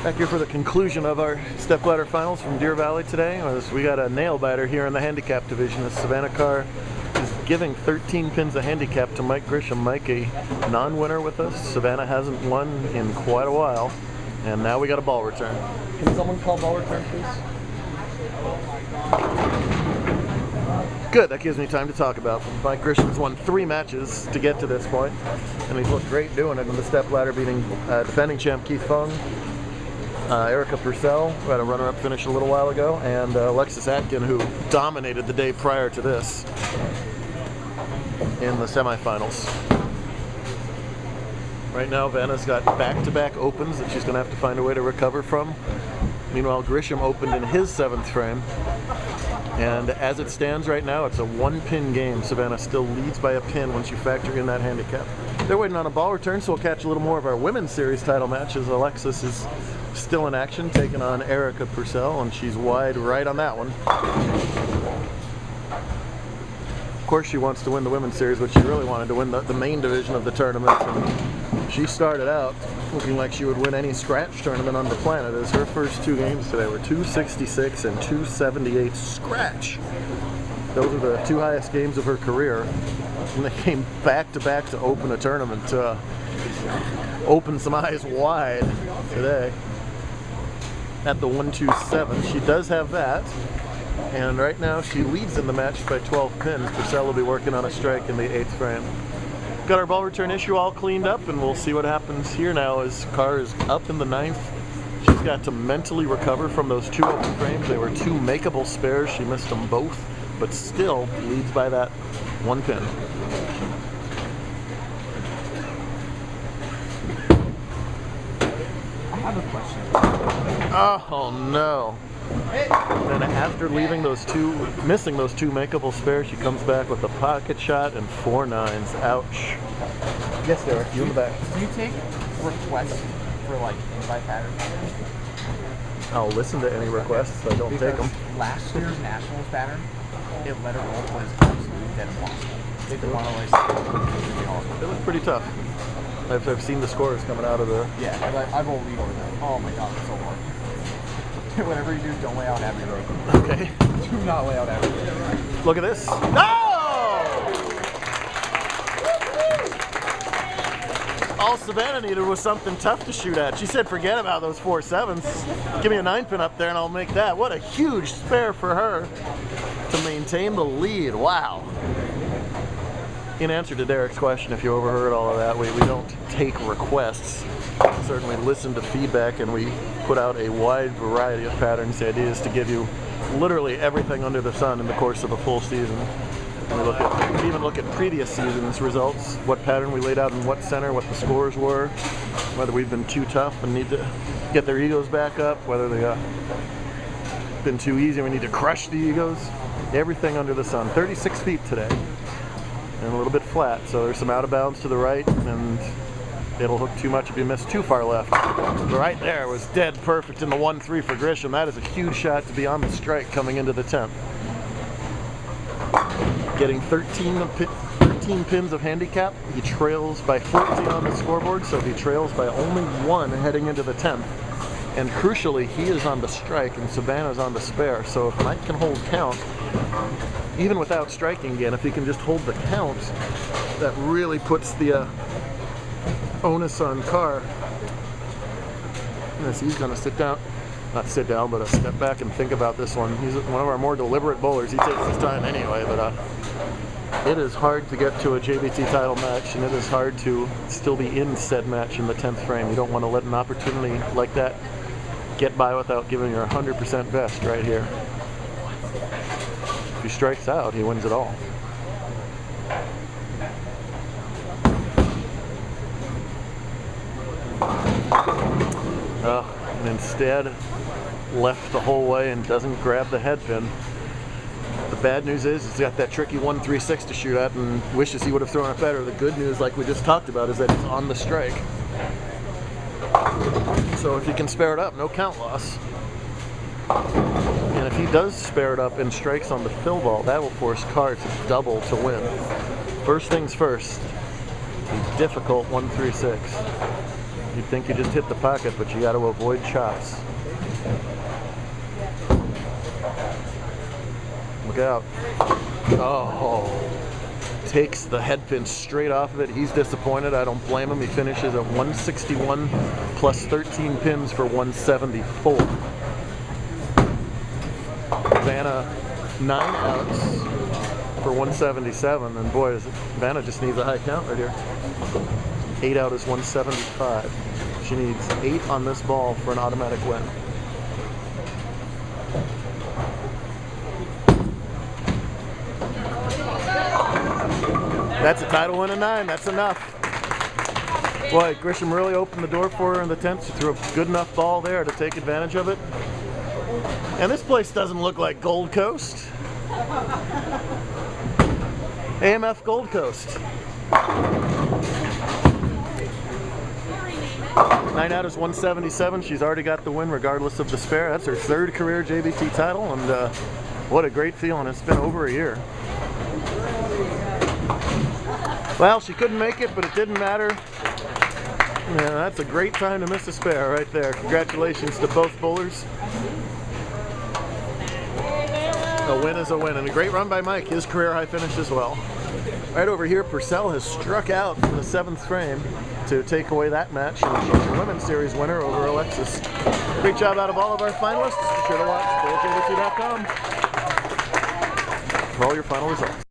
Back here for the conclusion of our stepladder finals from Deer Valley today. We got a nail biter here in the handicap division as Savannah Carr is giving 13 pins of handicap to Mike Grisham. Mike, a non-winner with us. Savannah hasn't won in quite a while, and now we got a ball return. Can someone call ball return, please? Good, that gives me time to talk about them. Mike Grisham's won 3 matches to get to this point, and he's looked great doing it in the stepladder, beating defending champ Keith Fung, Erica Purcell, who had a runner-up finish a little while ago, and Alexis Atkin, who dominated the day prior to this in the semifinals. Right now, Vanna's got back-to-back opens that she's going to have to find a way to recover from. Meanwhile, Grisham opened in his 7th frame, and as it stands right now, it's a 1-pin game. Savannah still leads by a pin once you factor in that handicap. They're waiting on a ball return, so we'll catch a little more of our women's series title match as Alexis is still in action, taking on Erica Purcell, and she's wide right on that one. Of course, she wants to win the women's series, but she really wanted to win the main division of the tournament. And she started out looking like she would win any scratch tournament on the planet, as her first 2 games today were 266 and 278 scratch. Those are the 2 highest games of her career, and they came back to back to open a tournament, to open some eyes wide today at the 127. She does have that, and right now she leads in the match by 12 pins. Purcell will be working on a strike in the 8th frame. Got our ball return issue all cleaned up, and we'll see what happens here now as Carr is up in the 9th. She's got to mentally recover from those 2 open frames. They were 2 makeable spares. She missed them both, but still leads by that 1 pin. I have a question. Oh no. And after leaving missing those 2 makeable spares, she comes back with a pocket shot and 4 9s. Ouch. Yes, Derek, you in the back. Do you take requests for like invite patterns? I'll listen to any requests, I don't take them. Last year's Nationals pattern, it let her roll was absolutely dead impossible. They didn't want to like. It was pretty tough. I've seen the scores coming out of the... Yeah, I've rolled lead over there. Oh my god, it's so hard. Whatever you do, don't lay out heavy road. Okay. Do not lay out heavy road. Look at this. No! All Savannah needed was something tough to shoot at. She said, forget about those 4 7s. Give me a 9-pin up there and I'll make that. What a huge spare for her to maintain the lead. Wow. In answer to Derek's question, if you overheard all of that, we don't take requests. We certainly listen to feedback, and we put out a wide variety of patterns. The idea is to give you literally everything under the sun in the course of a full season. And we even look at previous seasons' results, what pattern we laid out in what center, what the scores were, whether we've been too tough and need to get their egos back up, whether they've been too easy and we need to crush the egos. Everything under the sun. 36 feet today. And a little bit flat, so there's some out of bounds to the right, and it'll hook too much if you miss too far left. Right there was dead perfect in the 1-3 for Grisham. That is a huge shot to be on the strike coming into the 10th. Getting 13 pins of handicap, he trails by 14 on the scoreboard, so he trails by only 1 heading into the 10th. And crucially, he is on the strike and Savannah's on the spare, so if Mike can hold count, even without striking again, if he can just hold the count, that really puts the onus on Carr. Yes, he's going to sit down, not sit down, but step back and think about this one. He's one of our more deliberate bowlers. He takes his time anyway, but it is hard to get to a JBT title match, and it is hard to still be in said match in the 10th frame. You don't want to let an opportunity like that get by without giving your 100% best right here. If he strikes out, he wins it all. And instead left the whole way and doesn't grab the head pin. The bad news is he's got that tricky 1-3-6 to shoot at and wishes he would have thrown it better. The good news, like we just talked about, is that he's on the strike. So if he can spare it up, no count loss. And if he does spare it up and strikes on the fill ball, that will force Carr to double to win. First things first, the difficult 1-3-6. You'd think you just hit the pocket, but you got to avoid chops. Look out. Oh. Takes the head pin straight off of it. He's disappointed. I don't blame him. He finishes at 161 plus 13 pins for 174. Savannah 9 outs for 177. And boy, Savannah just needs a high count right here. 8 out is 175. She needs 8 on this ball for an automatic win. That's a title win of 9. That's enough. Boy, Grisham really opened the door for her in the 10th. She threw a good enough ball there to take advantage of it. And this place doesn't look like Gold Coast. AMF Gold Coast. 9 out is 177. She's already got the win regardless of the spare. That's her 3rd career JBT title, and what a great feeling. It's been over a year. Well, she couldn't make it, but it didn't matter. Yeah, that's a great time to miss a spare right there. Congratulations to both bowlers. A win is a win, and a great run by Mike. His career high finish as well. Right over here, Purcell has struck out from the 7th frame to take away that match, and she's your Women's Series winner over Alexis. Great job out of all of our finalists. Be sure to watch bowljbt.com for all your final results.